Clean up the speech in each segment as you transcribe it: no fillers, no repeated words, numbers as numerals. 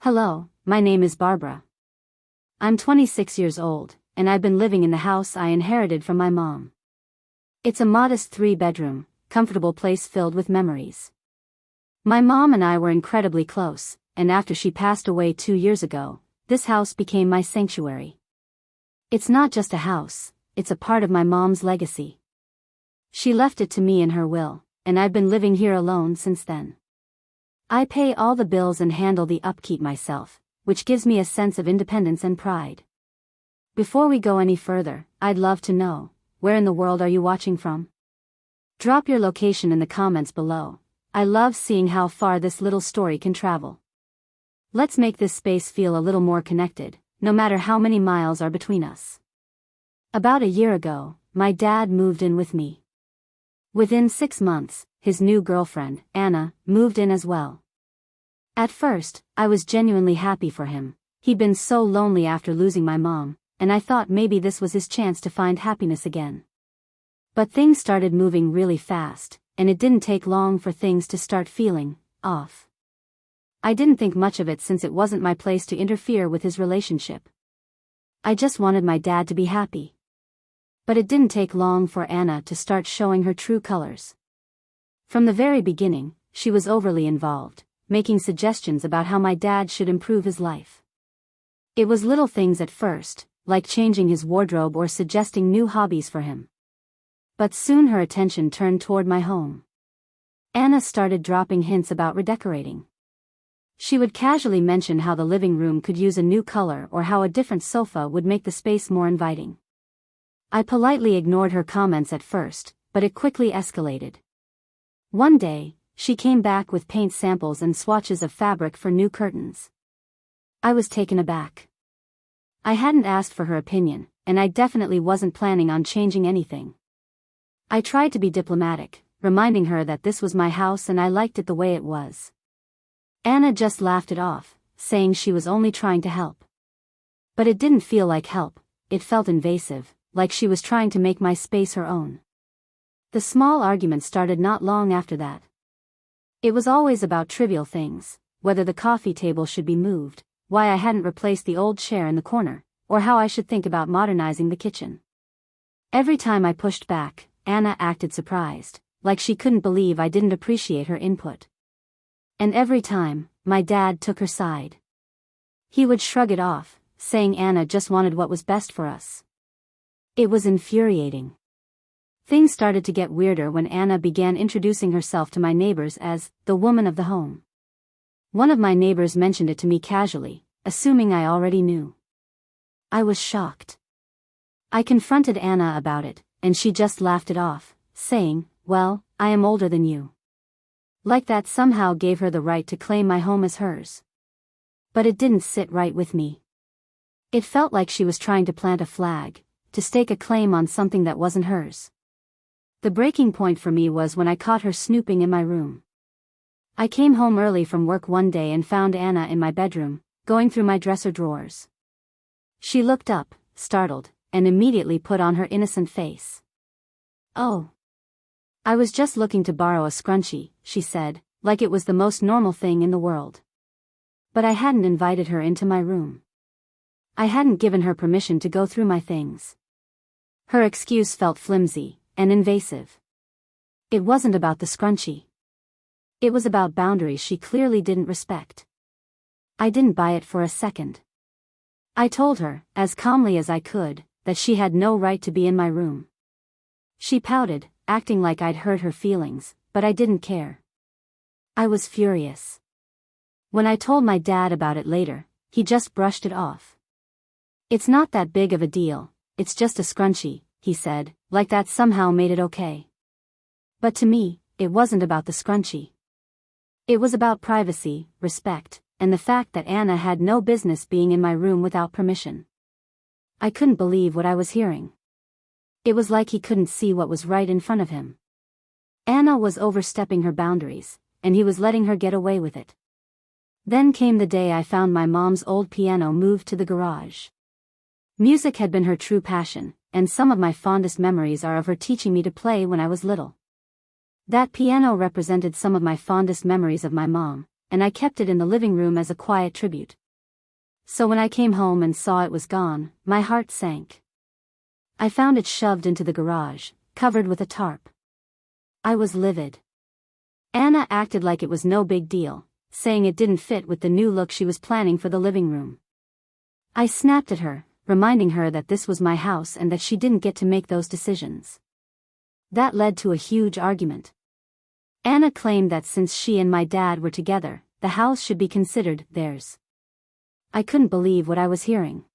Hello, my name is Barbara. I'm 26 years old, and I've been living in the house I inherited from my mom. It's a modest 3-bedroom, comfortable place filled with memories. My mom and I were incredibly close, and after she passed away 2 years ago, this house became my sanctuary. It's not just a house, it's a part of my mom's legacy. She left it to me in her will, and I've been living here alone since then. I pay all the bills and handle the upkeep myself, which gives me a sense of independence and pride. Before we go any further, I'd love to know, where in the world are you watching from? Drop your location in the comments below. I love seeing how far this little story can travel. Let's make this space feel a little more connected, no matter how many miles are between us. About a year ago, my dad moved in with me. Within 6 months, his new girlfriend, Anna, moved in as well. At first, I was genuinely happy for him. He'd been so lonely after losing my mom, and I thought maybe this was his chance to find happiness again. But things started moving really fast, and it didn't take long for things to start feeling off. I didn't think much of it since it wasn't my place to interfere with his relationship. I just wanted my dad to be happy. But it didn't take long for Anna to start showing her true colors. From the very beginning, she was overly involved, making suggestions about how my dad should improve his life. It was little things at first, like changing his wardrobe or suggesting new hobbies for him. But soon her attention turned toward my home. Anna started dropping hints about redecorating. She would casually mention how the living room could use a new color or how a different sofa would make the space more inviting. I politely ignored her comments at first, but it quickly escalated. One day, she came back with paint samples and swatches of fabric for new curtains. I was taken aback. I hadn't asked for her opinion, and I definitely wasn't planning on changing anything. I tried to be diplomatic, reminding her that this was my house and I liked it the way it was. Anna just laughed it off, saying she was only trying to help. But it didn't feel like help, it felt invasive, like she was trying to make my space her own. The small argument started not long after that. It was always about trivial things, whether the coffee table should be moved, why I hadn't replaced the old chair in the corner, or how I should think about modernizing the kitchen. Every time I pushed back, Anna acted surprised, like she couldn't believe I didn't appreciate her input. And every time, my dad took her side. He would shrug it off, saying Anna just wanted what was best for us. It was infuriating. Things started to get weirder when Anna began introducing herself to my neighbors as the woman of the home. One of my neighbors mentioned it to me casually, assuming I already knew. I was shocked. I confronted Anna about it, and she just laughed it off, saying, "Well, I am older than you." Like that somehow gave her the right to claim my home as hers. But it didn't sit right with me. It felt like she was trying to plant a flag, to stake a claim on something that wasn't hers. The breaking point for me was when I caught her snooping in my room. I came home early from work one day and found Anna in my bedroom, going through my dresser drawers. She looked up, startled, and immediately put on her innocent face. "Oh. I was just looking to borrow a scrunchie," she said, like it was the most normal thing in the world. But I hadn't invited her into my room. I hadn't given her permission to go through my things. Her excuse felt flimsy and invasive. It wasn't about the scrunchie. It was about boundaries she clearly didn't respect. I didn't buy it for a second. I told her, as calmly as I could, that she had no right to be in my room. She pouted, acting like I'd hurt her feelings, but I didn't care. I was furious. When I told my dad about it later, he just brushed it off. "It's not that big of a deal, it's just a scrunchie," he said, like that somehow made it okay. But to me, it wasn't about the scrunchie. It was about privacy, respect, and the fact that Anna had no business being in my room without permission. I couldn't believe what I was hearing. It was like he couldn't see what was right in front of him. Anna was overstepping her boundaries, and he was letting her get away with it. Then came the day I found my mom's old piano moved to the garage. Music had been her true passion, and some of my fondest memories are of her teaching me to play when I was little. That piano represented some of my fondest memories of my mom, and I kept it in the living room as a quiet tribute. So when I came home and saw it was gone, my heart sank. I found it shoved into the garage, covered with a tarp. I was livid. Anna acted like it was no big deal, saying it didn't fit with the new look she was planning for the living room. I snapped at her, reminding her that this was my house and that she didn't get to make those decisions. That led to a huge argument. Anna claimed that since she and my dad were together, the house should be considered theirs. I couldn't believe what I was hearing.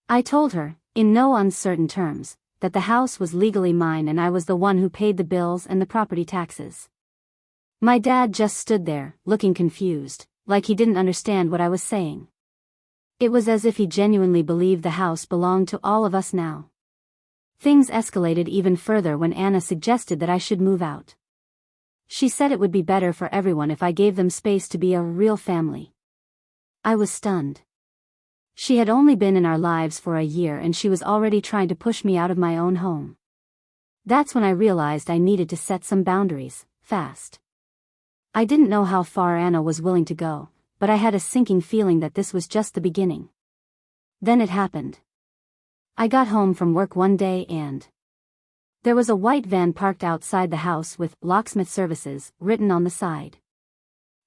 I told her, in no uncertain terms, that the house was legally mine and I was the one who paid the bills and the property taxes. My dad just stood there, looking confused, like he didn't understand what I was saying. It was as if he genuinely believed the house belonged to all of us now. Things escalated even further when Anna suggested that I should move out. She said it would be better for everyone if I gave them space to be a real family. I was stunned. She had only been in our lives for a year and she was already trying to push me out of my own home. That's when I realized I needed to set some boundaries, fast. I didn't know how far Anna was willing to go, but I had a sinking feeling that this was just the beginning. Then it happened. I got home from work one day and there was a white van parked outside the house with "Locksmith Services" written on the side.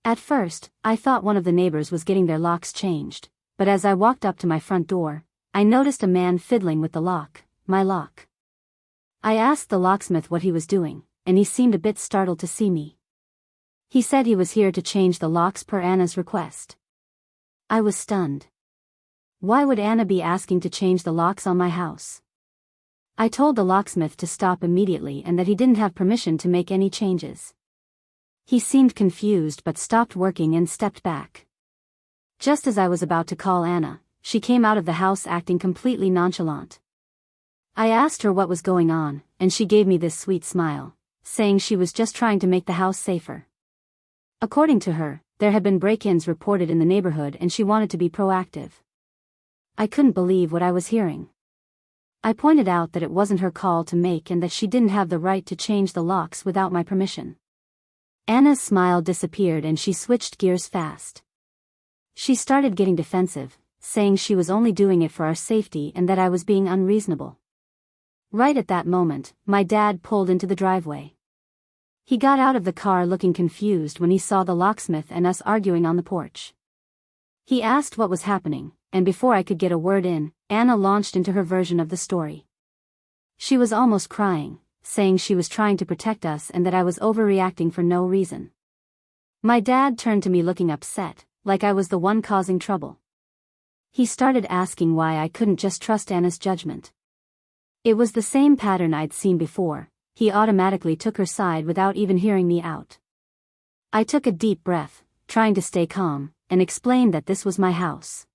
At first, I thought one of the neighbors was getting their locks changed, but as I walked up to my front door, I noticed a man fiddling with the lock, my lock. I asked the locksmith what he was doing, and he seemed a bit startled to see me. He said he was here to change the locks per Anna's request. I was stunned. Why would Anna be asking to change the locks on my house? I told the locksmith to stop immediately and that he didn't have permission to make any changes. He seemed confused but stopped working and stepped back. Just as I was about to call Anna, she came out of the house acting completely nonchalant. I asked her what was going on, and she gave me this sweet smile, saying she was just trying to make the house safer. According to her, there had been break-ins reported in the neighborhood and she wanted to be proactive. I couldn't believe what I was hearing. I pointed out that it wasn't her call to make and that she didn't have the right to change the locks without my permission. Anna's smile disappeared and she switched gears fast. She started getting defensive, saying she was only doing it for our safety and that I was being unreasonable. Right at that moment, my dad pulled into the driveway. He got out of the car looking confused when he saw the locksmith and us arguing on the porch. He asked what was happening, and before I could get a word in, Anna launched into her version of the story. She was almost crying, saying she was trying to protect us and that I was overreacting for no reason. My dad turned to me looking upset, like I was the one causing trouble. He started asking why I couldn't just trust Anna's judgment. It was the same pattern I'd seen before. He automatically took her side without even hearing me out. I took a deep breath, trying to stay calm, and explained that this was my house.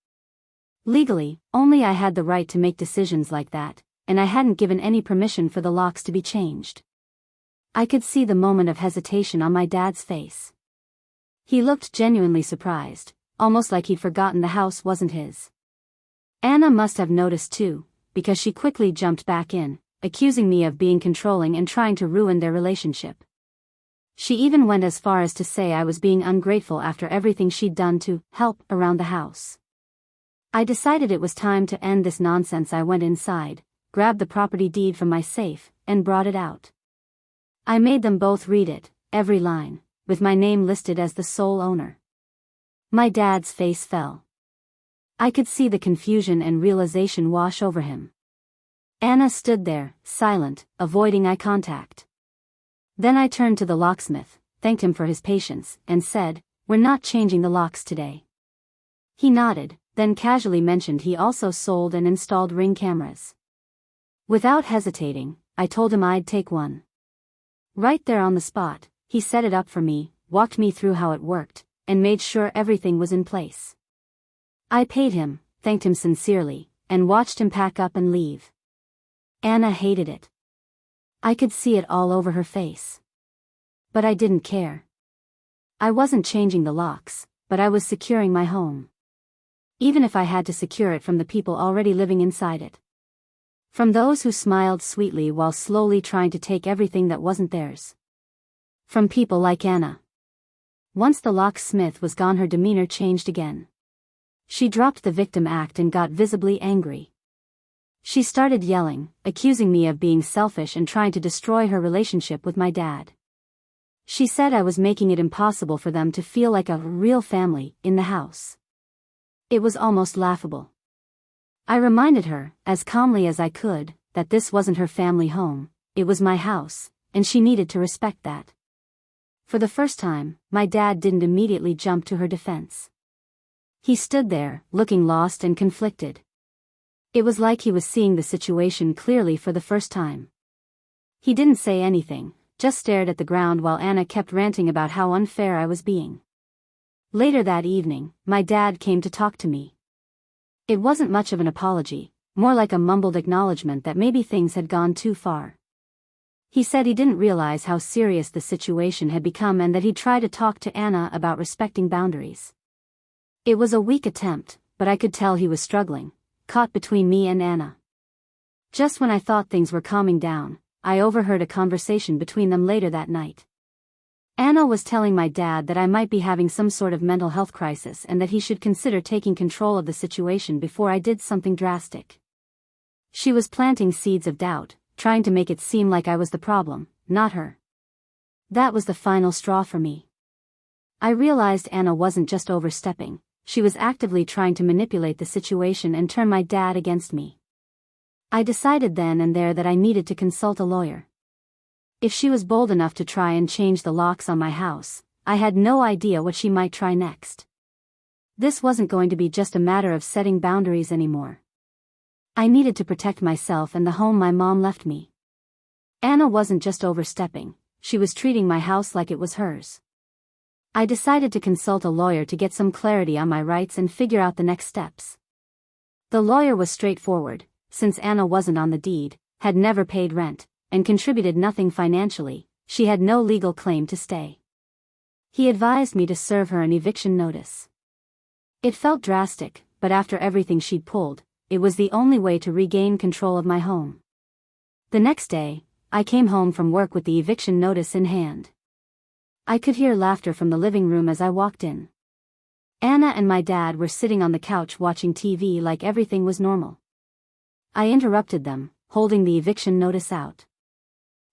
Legally, only I had the right to make decisions like that, and I hadn't given any permission for the locks to be changed. I could see the moment of hesitation on my dad's face. He looked genuinely surprised, almost like he'd forgotten the house wasn't his. Anna must have noticed too, because she quickly jumped back in, accusing me of being controlling and trying to ruin their relationship. She even went as far as to say I was being ungrateful after everything she'd done to help around the house. I decided it was time to end this nonsense. I went inside, grabbed the property deed from my safe, and brought it out. I made them both read it, every line, with my name listed as the sole owner. My dad's face fell. I could see the confusion and realization wash over him. Anna stood there, silent, avoiding eye contact. Then I turned to the locksmith, thanked him for his patience, and said, "We're not changing the locks today." He nodded, then casually mentioned he also sold and installed Ring cameras. Without hesitating, I told him I'd take one. Right there on the spot, he set it up for me, walked me through how it worked, and made sure everything was in place. I paid him, thanked him sincerely, and watched him pack up and leave. Anna hated it. I could see it all over her face. But I didn't care. I wasn't changing the locks, but I was securing my home. Even if I had to secure it from the people already living inside it. From those who smiled sweetly while slowly trying to take everything that wasn't theirs. From people like Anna. Once the locksmith was gone, her demeanor changed again. She dropped the victim act and got visibly angry. She started yelling, accusing me of being selfish and trying to destroy her relationship with my dad. She said I was making it impossible for them to feel like a real family in the house. It was almost laughable. I reminded her, as calmly as I could, that this wasn't her family home, it was my house, and she needed to respect that. For the first time, my dad didn't immediately jump to her defense. He stood there, looking lost and conflicted. It was like he was seeing the situation clearly for the first time. He didn't say anything, just stared at the ground while Anna kept ranting about how unfair I was being. Later that evening, my dad came to talk to me. It wasn't much of an apology, more like a mumbled acknowledgement that maybe things had gone too far. He said he didn't realize how serious the situation had become and that he'd try to talk to Anna about respecting boundaries. It was a weak attempt, but I could tell he was struggling, caught between me and Anna. Just when I thought things were calming down, I overheard a conversation between them later that night. Anna was telling my dad that I might be having some sort of mental health crisis and that he should consider taking control of the situation before I did something drastic. She was planting seeds of doubt, trying to make it seem like I was the problem, not her. That was the final straw for me. I realized Anna wasn't just overstepping, she was actively trying to manipulate the situation and turn my dad against me. I decided then and there that I needed to consult a lawyer. If she was bold enough to try and change the locks on my house, I had no idea what she might try next. This wasn't going to be just a matter of setting boundaries anymore. I needed to protect myself and the home my mom left me. Anna wasn't just overstepping, she was treating my house like it was hers. I decided to consult a lawyer to get some clarity on my rights and figure out the next steps. The lawyer was straightforward, since Anna wasn't on the deed, had never paid rent, and contributed nothing financially, she had no legal claim to stay. He advised me to serve her an eviction notice. It felt drastic, but after everything she'd pulled, it was the only way to regain control of my home. The next day, I came home from work with the eviction notice in hand. I could hear laughter from the living room as I walked in. Anna and my dad were sitting on the couch watching TV like everything was normal. I interrupted them, holding the eviction notice out.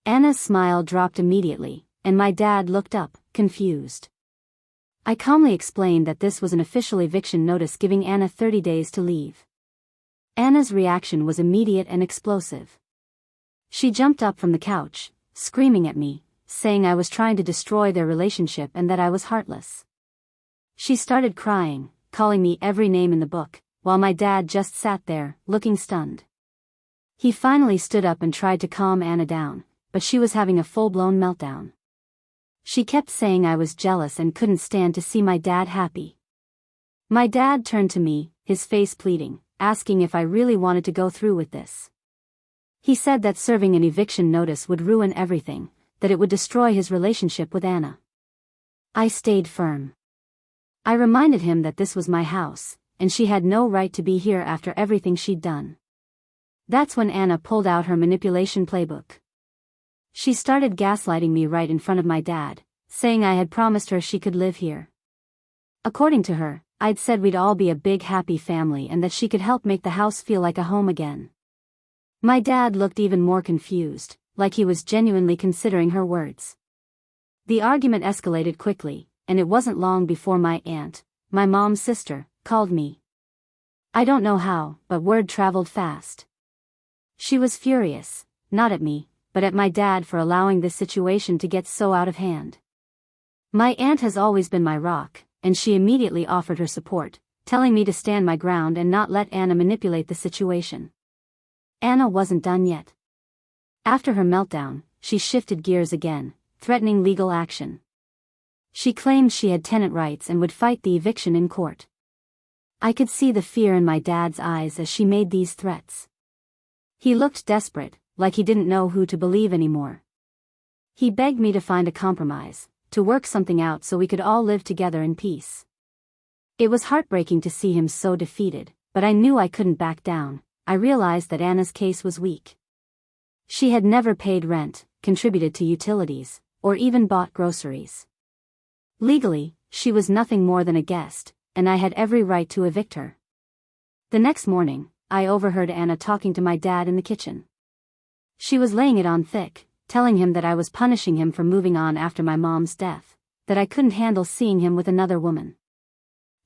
Anna's smile dropped immediately, and my dad looked up, confused. I calmly explained that this was an official eviction notice giving Anna 30 days to leave. Anna's reaction was immediate and explosive. She jumped up from the couch, screaming at me, saying I was trying to destroy their relationship and that I was heartless. She started crying, calling me every name in the book, while my dad just sat there, looking stunned. He finally stood up and tried to calm Anna down, but she was having a full-blown meltdown. She kept saying I was jealous and couldn't stand to see my dad happy. My dad turned to me, his face pleading, asking if I really wanted to go through with this. He said that serving an eviction notice would ruin everything, that it would destroy his relationship with Anna. I stayed firm. I reminded him that this was my house, and she had no right to be here after everything she'd done. That's when Anna pulled out her manipulation playbook. She started gaslighting me right in front of my dad, saying I had promised her she could live here. According to her, I'd said we'd all be a big happy family and that she could help make the house feel like a home again. My dad looked even more confused, like he was genuinely considering her words. The argument escalated quickly, and it wasn't long before my aunt, my mom's sister, called me. I don't know how, but word traveled fast. She was furious, not at me, but at my dad for allowing this situation to get so out of hand. My aunt has always been my rock, and she immediately offered her support, telling me to stand my ground and not let Anna manipulate the situation. Anna wasn't done yet. After her meltdown, she shifted gears again, threatening legal action. She claimed she had tenant rights and would fight the eviction in court. I could see the fear in my dad's eyes as she made these threats. He looked desperate, like he didn't know who to believe anymore. He begged me to find a compromise, to work something out so we could all live together in peace. It was heartbreaking to see him so defeated, but I knew I couldn't back down. I realized that Anna's case was weak. She had never paid rent, contributed to utilities, or even bought groceries. Legally, she was nothing more than a guest, and I had every right to evict her. The next morning, I overheard Anna talking to my dad in the kitchen. She was laying it on thick, telling him that I was punishing him for moving on after my mom's death, that I couldn't handle seeing him with another woman.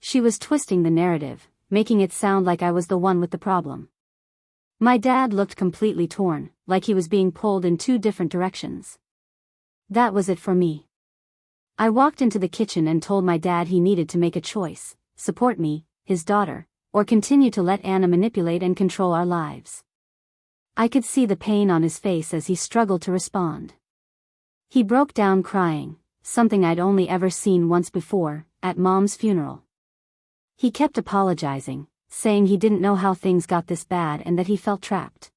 She was twisting the narrative, making it sound like I was the one with the problem. My dad looked completely torn, like he was being pulled in two different directions. That was it for me. I walked into the kitchen and told my dad he needed to make a choice: support me, his daughter, or continue to let Anna manipulate and control our lives. I could see the pain on his face as he struggled to respond. He broke down crying, something I'd only ever seen once before, at Mom's funeral. He kept apologizing, saying he didn't know how things got this bad and that he felt trapped.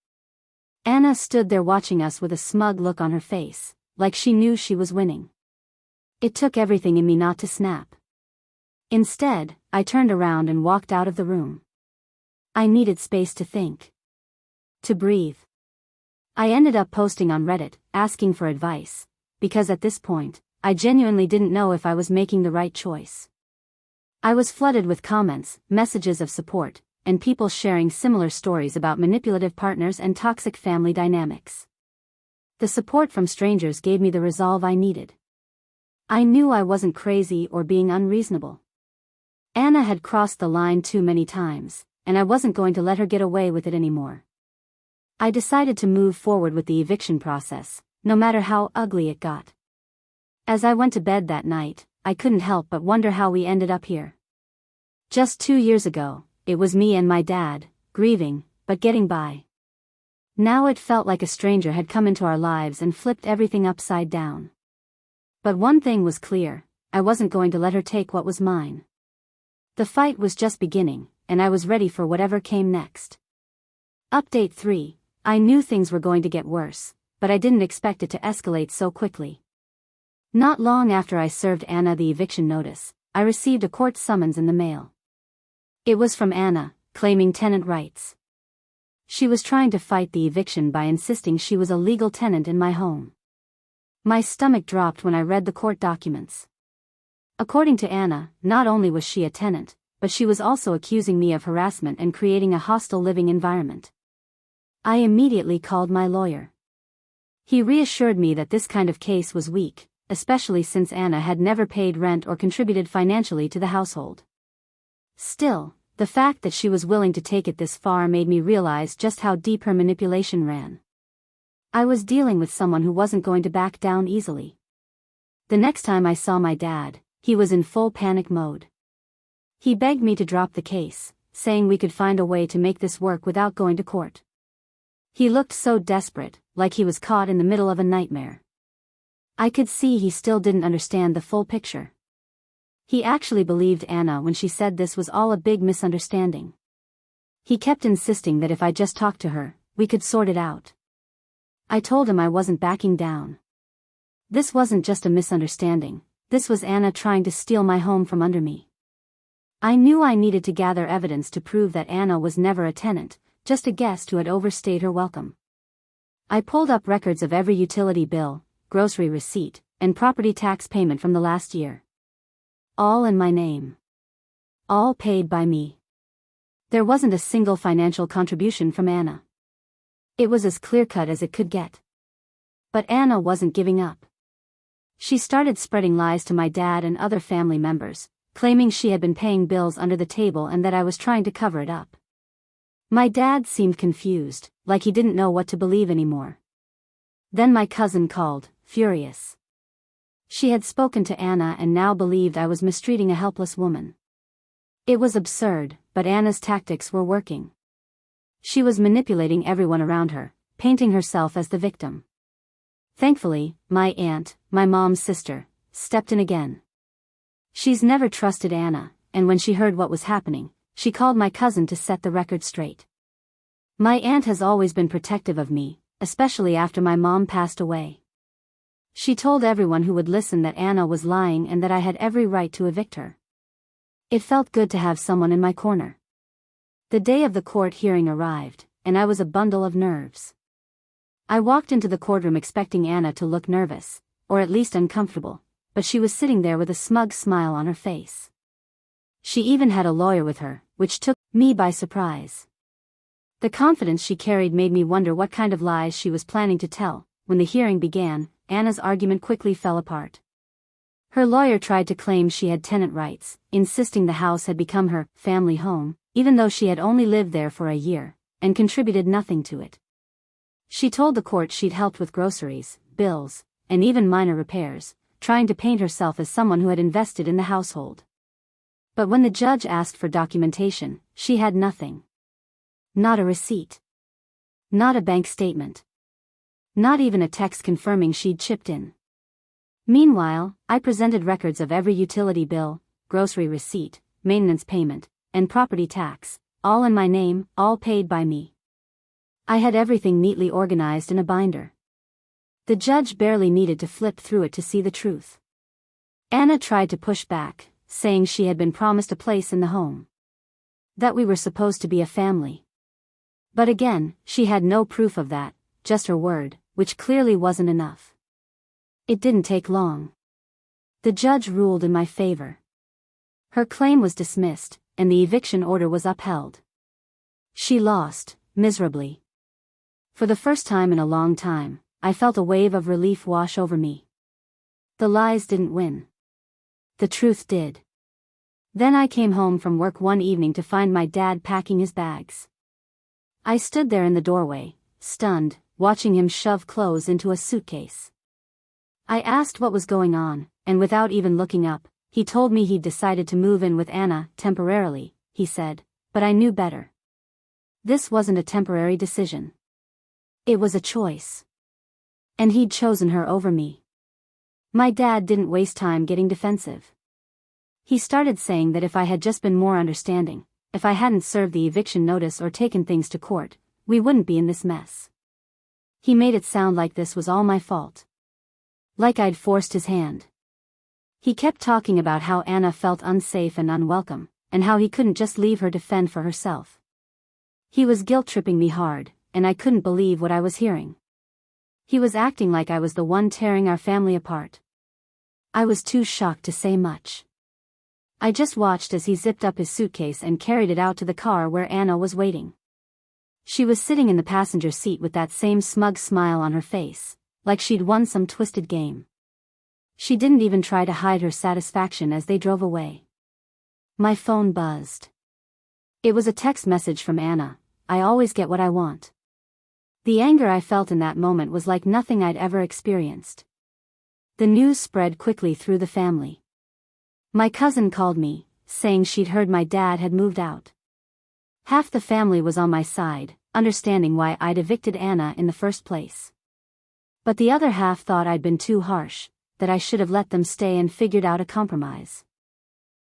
Anna stood there watching us with a smug look on her face, like she knew she was winning. It took everything in me not to snap. Instead, I turned around and walked out of the room. I needed space to think. To breathe. I ended up posting on Reddit, asking for advice, because at this point, I genuinely didn't know if I was making the right choice. I was flooded with comments, messages of support, and people sharing similar stories about manipulative partners and toxic family dynamics. The support from strangers gave me the resolve I needed. I knew I wasn't crazy or being unreasonable. Anna had crossed the line too many times, and I wasn't going to let her get away with it anymore. I decided to move forward with the eviction process, no matter how ugly it got. As I went to bed that night, I couldn't help but wonder how we ended up here. Just 2 years ago, it was me and my dad, grieving, but getting by. Now it felt like a stranger had come into our lives and flipped everything upside down. But one thing was clear: I wasn't going to let her take what was mine. The fight was just beginning, and I was ready for whatever came next. Update 3. I knew things were going to get worse, but I didn't expect it to escalate so quickly. Not long after I served Anna the eviction notice, I received a court summons in the mail. It was from Anna, claiming tenant rights. She was trying to fight the eviction by insisting she was a legal tenant in my home. My stomach dropped when I read the court documents. According to Anna, not only was she a tenant, but she was also accusing me of harassment and creating a hostile living environment. I immediately called my lawyer. He reassured me that this kind of case was weak, especially since Anna had never paid rent or contributed financially to the household. Still, the fact that she was willing to take it this far made me realize just how deep her manipulation ran. I was dealing with someone who wasn't going to back down easily. The next time I saw my dad, he was in full panic mode. He begged me to drop the case, saying we could find a way to make this work without going to court. He looked so desperate, like he was caught in the middle of a nightmare. I could see he still didn't understand the full picture. He actually believed Anna when she said this was all a big misunderstanding. He kept insisting that if I just talked to her, we could sort it out. I told him I wasn't backing down. This wasn't just a misunderstanding, this was Anna trying to steal my home from under me. I knew I needed to gather evidence to prove that Anna was never a tenant, just a guest who had overstayed her welcome. I pulled up records of every utility bill, grocery receipt, and property tax payment from the last year. All in my name. All paid by me. There wasn't a single financial contribution from Anna. It was as clear-cut as it could get. But Anna wasn't giving up. She started spreading lies to my dad and other family members, claiming she had been paying bills under the table and that I was trying to cover it up. My dad seemed confused, like he didn't know what to believe anymore. Then my cousin called, furious. She had spoken to Anna and now believed I was mistreating a helpless woman. It was absurd, but Anna's tactics were working. She was manipulating everyone around her, painting herself as the victim. Thankfully, my aunt, my mom's sister, stepped in again. She's never trusted Anna, and when she heard what was happening, she called my cousin to set the record straight. My aunt has always been protective of me, especially after my mom passed away. She told everyone who would listen that Anna was lying and that I had every right to evict her. It felt good to have someone in my corner. The day of the court hearing arrived, and I was a bundle of nerves. I walked into the courtroom expecting Anna to look nervous, or at least uncomfortable, but she was sitting there with a smug smile on her face. She even had a lawyer with her, which took me by surprise. The confidence she carried made me wonder what kind of lies she was planning to tell. When the hearing began, Anna's argument quickly fell apart. Her lawyer tried to claim she had tenant rights, insisting the house had become her family home, even though she had only lived there for a year, and contributed nothing to it. She told the court she'd helped with groceries, bills, and even minor repairs, trying to paint herself as someone who had invested in the household. But when the judge asked for documentation, she had nothing. Not a receipt. Not a bank statement. Not even a text confirming she'd chipped in. Meanwhile, I presented records of every utility bill, grocery receipt, maintenance payment, and property tax, all in my name, all paid by me. I had everything neatly organized in a binder. The judge barely needed to flip through it to see the truth. Anna tried to push back, saying she had been promised a place in the home. That we were supposed to be a family. But again, she had no proof of that, just her word, which clearly wasn't enough. It didn't take long. The judge ruled in my favor. Her claim was dismissed, and the eviction order was upheld. She lost, miserably. For the first time in a long time, I felt a wave of relief wash over me. The lies didn't win. The truth did. Then I came home from work one evening to find my dad packing his bags. I stood there in the doorway, stunned, watching him shove clothes into a suitcase. I asked what was going on, and without even looking up, he told me he'd decided to move in with Anna, temporarily, he said, but I knew better. This wasn't a temporary decision. It was a choice. And he'd chosen her over me. My dad didn't waste time getting defensive. He started saying that if I had just been more understanding, if I hadn't served the eviction notice or taken things to court, we wouldn't be in this mess. He made it sound like this was all my fault. Like I'd forced his hand. He kept talking about how Anna felt unsafe and unwelcome, and how he couldn't just leave her to fend for herself. He was guilt-tripping me hard, and I couldn't believe what I was hearing. He was acting like I was the one tearing our family apart. I was too shocked to say much. I just watched as he zipped up his suitcase and carried it out to the car where Anna was waiting. She was sitting in the passenger seat with that same smug smile on her face, like she'd won some twisted game. She didn't even try to hide her satisfaction as they drove away. My phone buzzed. It was a text message from Anna. I always get what I want. The anger I felt in that moment was like nothing I'd ever experienced. The news spread quickly through the family. My cousin called me, saying she'd heard my dad had moved out. Half the family was on my side, understanding why I'd evicted Anna in the first place. But the other half thought I'd been too harsh, that I should have let them stay and figured out a compromise.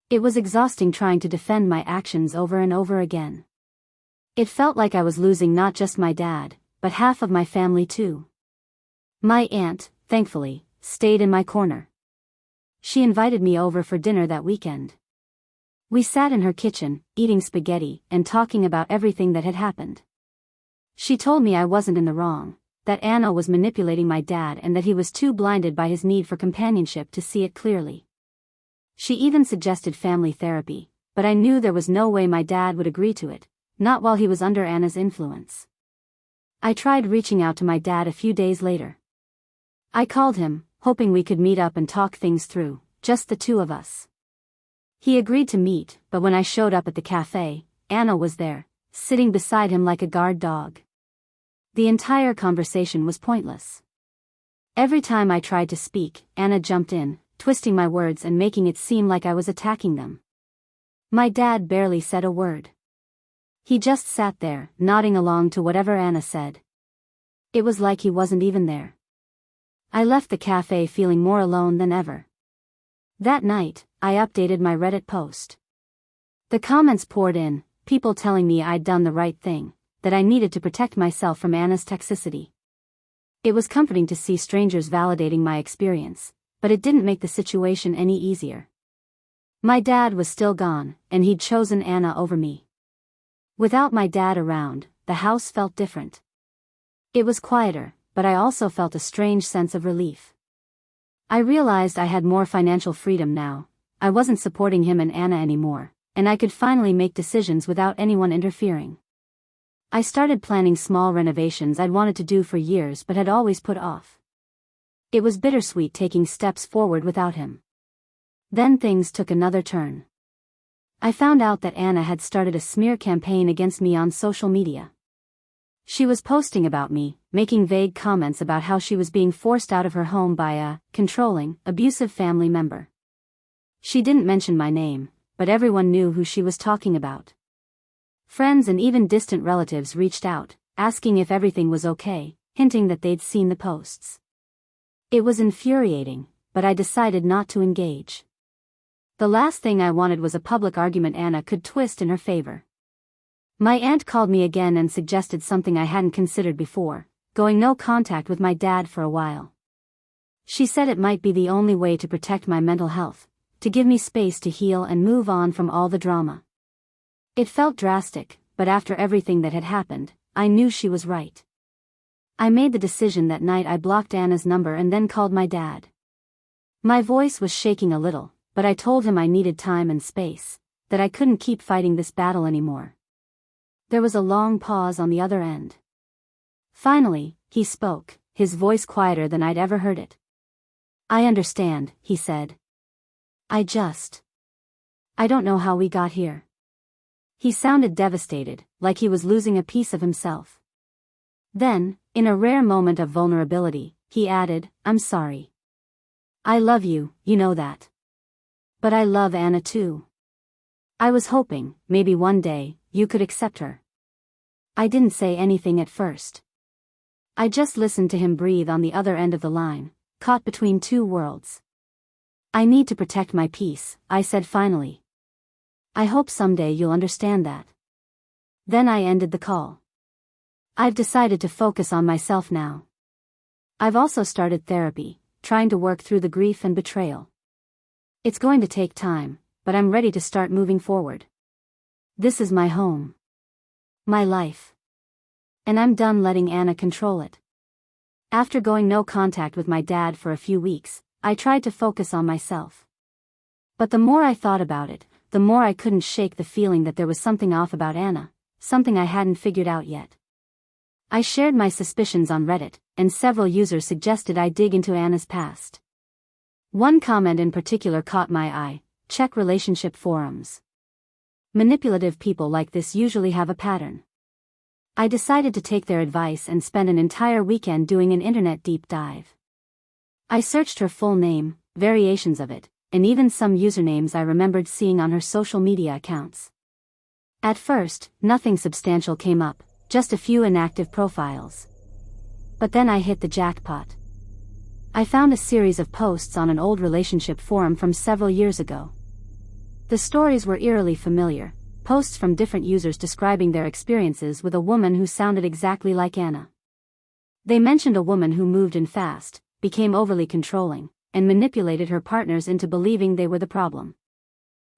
It was exhausting trying to defend my actions over and over again. It felt like I was losing not just my dad, but half of my family too. My aunt, thankfully, stayed in my corner. She invited me over for dinner that weekend. We sat in her kitchen, eating spaghetti and talking about everything that had happened. She told me I wasn't in the wrong, that Anna was manipulating my dad and that he was too blinded by his need for companionship to see it clearly. She even suggested family therapy, but I knew there was no way my dad would agree to it, not while he was under Anna's influence. I tried reaching out to my dad a few days later. I called him, hoping we could meet up and talk things through, just the two of us. He agreed to meet, but when I showed up at the cafe, Anna was there, sitting beside him like a guard dog. The entire conversation was pointless. Every time I tried to speak, Anna jumped in, twisting my words and making it seem like I was attacking them. My dad barely said a word. He just sat there, nodding along to whatever Anna said. It was like he wasn't even there. I left the cafe feeling more alone than ever. That night, I updated my Reddit post. The comments poured in, people telling me I'd done the right thing, that I needed to protect myself from Anna's toxicity. It was comforting to see strangers validating my experience, but it didn't make the situation any easier. My dad was still gone, and he'd chosen Anna over me. Without my dad around, the house felt different. It was quieter, but I also felt a strange sense of relief. I realized I had more financial freedom now. I wasn't supporting him and Anna anymore, and I could finally make decisions without anyone interfering. I started planning small renovations I'd wanted to do for years but had always put off. It was bittersweet taking steps forward without him. Then things took another turn. I found out that Anna had started a smear campaign against me on social media. She was posting about me, making vague comments about how she was being forced out of her home by a controlling, abusive family member. She didn't mention my name, but everyone knew who she was talking about. Friends and even distant relatives reached out, asking if everything was okay, hinting that they'd seen the posts. It was infuriating, but I decided not to engage. The last thing I wanted was a public argument Anna could twist in her favor. My aunt called me again and suggested something I hadn't considered before, going no contact with my dad for a while. She said it might be the only way to protect my mental health, to give me space to heal and move on from all the drama. It felt drastic, but after everything that had happened, I knew she was right. I made the decision that night. I blocked Anna's number and then called my dad. My voice was shaking a little, but I told him I needed time and space, that I couldn't keep fighting this battle anymore. There was a long pause on the other end. Finally, he spoke, his voice quieter than I'd ever heard it. "I understand," he said. I don't know how we got here." He sounded devastated, like he was losing a piece of himself. Then, in a rare moment of vulnerability, he added, "I'm sorry. I love you, you know that. But I love Anna too. I was hoping, maybe one day, you could accept her." I didn't say anything at first. I just listened to him breathe on the other end of the line, caught between two worlds. "I need to protect my peace," I said finally. "I hope someday you'll understand that." Then I ended the call. I've decided to focus on myself now. I've also started therapy, trying to work through the grief and betrayal. It's going to take time, but I'm ready to start moving forward. This is my home. My life. And I'm done letting Anna control it. After going no contact with my dad for a few weeks, I tried to focus on myself. But the more I thought about it, the more I couldn't shake the feeling that there was something off about Anna, something I hadn't figured out yet. I shared my suspicions on Reddit, and several users suggested I dig into Anna's past. One comment in particular caught my eye: check relationship forums. Manipulative people like this usually have a pattern. I decided to take their advice and spend an entire weekend doing an internet deep dive. I searched her full name, variations of it, and even some usernames I remembered seeing on her social media accounts. At first, nothing substantial came up, just a few inactive profiles. But then I hit the jackpot. I found a series of posts on an old relationship forum from several years ago. The stories were eerily familiar, posts from different users describing their experiences with a woman who sounded exactly like Anna. They mentioned a woman who moved in fast, became overly controlling, and manipulated her partners into believing they were the problem.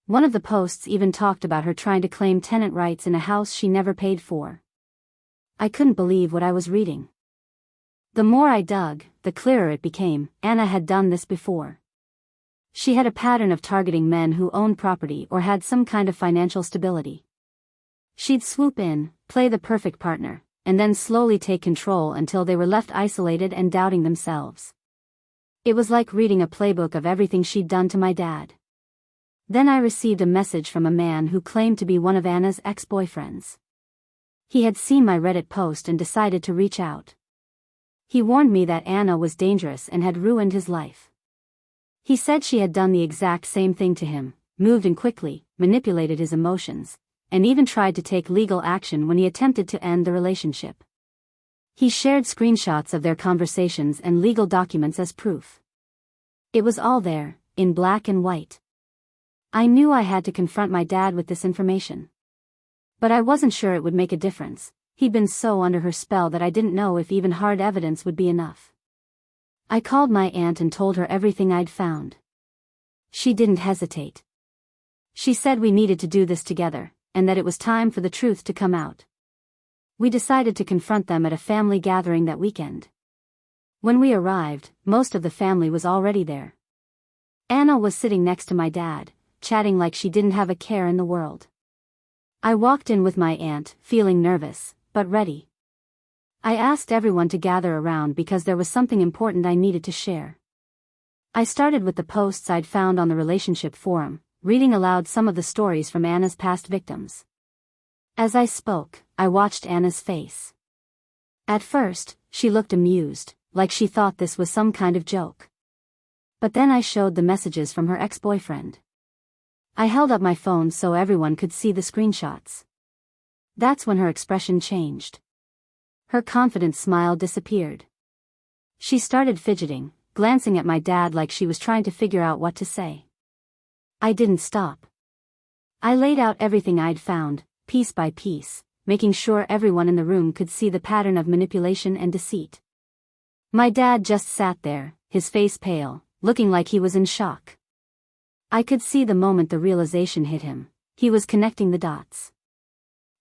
One of the posts even talked about her trying to claim tenant rights in a house she never paid for. I couldn't believe what I was reading. The more I dug, the clearer it became: Anna had done this before. She had a pattern of targeting men who owned property or had some kind of financial stability. She'd swoop in, play the perfect partner, and then slowly take control until they were left isolated and doubting themselves. It was like reading a playbook of everything she'd done to my dad. Then I received a message from a man who claimed to be one of Anna's ex-boyfriends. He had seen my Reddit post and decided to reach out. He warned me that Anna was dangerous and had ruined his life. He said she had done the exact same thing to him, moved in quickly, manipulated his emotions, and even tried to take legal action when he attempted to end the relationship. He shared screenshots of their conversations and legal documents as proof. It was all there, in black and white. I knew I had to confront my dad with this information. But I wasn't sure it would make a difference. He'd been so under her spell that I didn't know if even hard evidence would be enough. I called my aunt and told her everything I'd found. She didn't hesitate. She said we needed to do this together, and that it was time for the truth to come out. We decided to confront them at a family gathering that weekend. When we arrived, most of the family was already there. Anna was sitting next to my dad, chatting like she didn't have a care in the world. I walked in with my aunt, feeling nervous, but ready. I asked everyone to gather around because there was something important I needed to share. I started with the posts I'd found on the relationship forum, reading aloud some of the stories from Anna's past victims. As I spoke, I watched Anna's face. At first, she looked amused, like she thought this was some kind of joke. But then I showed the messages from her ex-boyfriend. I held up my phone so everyone could see the screenshots. That's when her expression changed. Her confident smile disappeared. She started fidgeting, glancing at my dad like she was trying to figure out what to say. I didn't stop. I laid out everything I'd found, piece by piece, making sure everyone in the room could see the pattern of manipulation and deceit. My dad just sat there, his face pale, looking like he was in shock. I could see the moment the realization hit him, he was connecting the dots.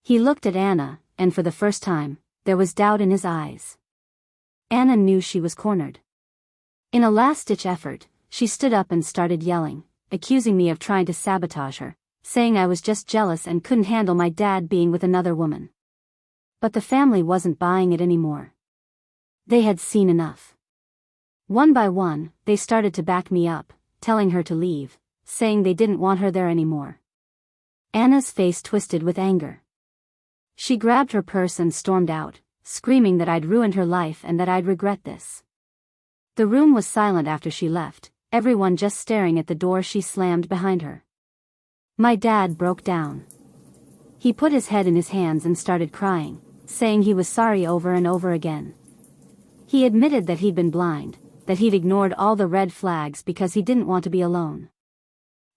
He looked at Anna, and for the first time, there was doubt in his eyes. Anna knew she was cornered. In a last-ditch effort, she stood up and started yelling, accusing me of trying to sabotage her, saying I was just jealous and couldn't handle my dad being with another woman. But the family wasn't buying it anymore. They had seen enough. One by one, they started to back me up, telling her to leave, saying they didn't want her there anymore. Anna's face twisted with anger. She grabbed her purse and stormed out, screaming that I'd ruined her life and that I'd regret this. The room was silent after she left, everyone just staring at the door she slammed behind her. My dad broke down. He put his head in his hands and started crying, saying he was sorry over and over again. He admitted that he'd been blind, that he'd ignored all the red flags because he didn't want to be alone.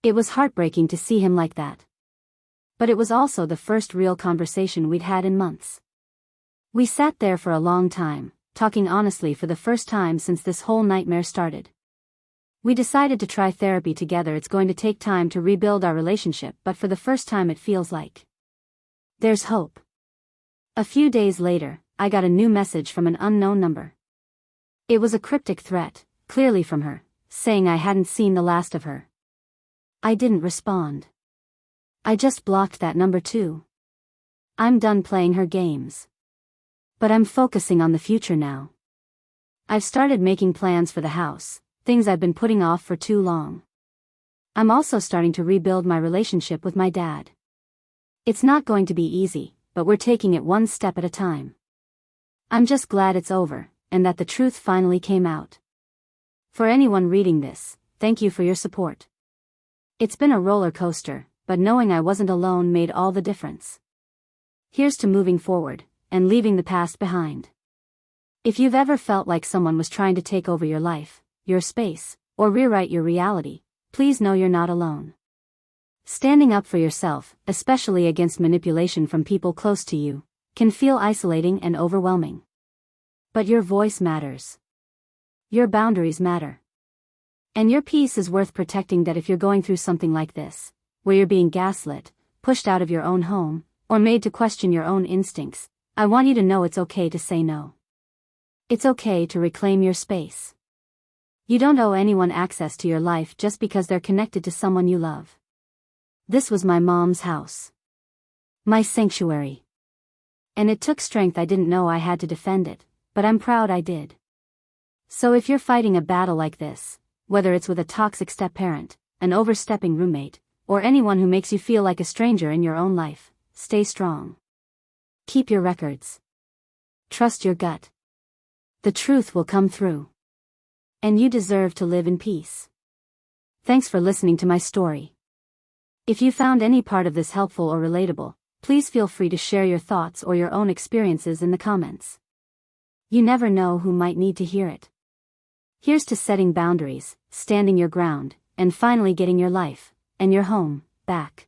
It was heartbreaking to see him like that. But it was also the first real conversation we'd had in months. We sat there for a long time, talking honestly for the first time since this whole nightmare started. We decided to try therapy together. It's going to take time to rebuild our relationship, but for the first time it feels like there's hope. A few days later, I got a new message from an unknown number. It was a cryptic threat, clearly from her, saying I hadn't seen the last of her. I didn't respond. I just blocked that number too. I'm done playing her games. But I'm focusing on the future now. I've started making plans for the house, things I've been putting off for too long. I'm also starting to rebuild my relationship with my dad. It's not going to be easy, but we're taking it one step at a time. I'm just glad it's over, and that the truth finally came out. For anyone reading this, thank you for your support. It's been a roller coaster, but knowing I wasn't alone made all the difference. Here's to moving forward, and leaving the past behind. If you've ever felt like someone was trying to take over your life, your space, or rewrite your reality, please know you're not alone. Standing up for yourself, especially against manipulation from people close to you, can feel isolating and overwhelming. But your voice matters. Your boundaries matter. And your peace is worth protecting. That if you're going through something like this, where you're being gaslit, pushed out of your own home, or made to question your own instincts, I want you to know it's okay to say no. It's okay to reclaim your space. You don't owe anyone access to your life just because they're connected to someone you love. This was my mom's house. My sanctuary. And it took strength. I didn't know I had to defend it, but I'm proud I did. So if you're fighting a battle like this, whether it's with a toxic step-parent, an overstepping roommate, or anyone who makes you feel like a stranger in your own life, stay strong. Keep your records. Trust your gut. The truth will come through. And you deserve to live in peace. Thanks for listening to my story. If you found any part of this helpful or relatable, please feel free to share your thoughts or your own experiences in the comments. You never know who might need to hear it. Here's to setting boundaries, standing your ground, and finally getting your life, and your home, back.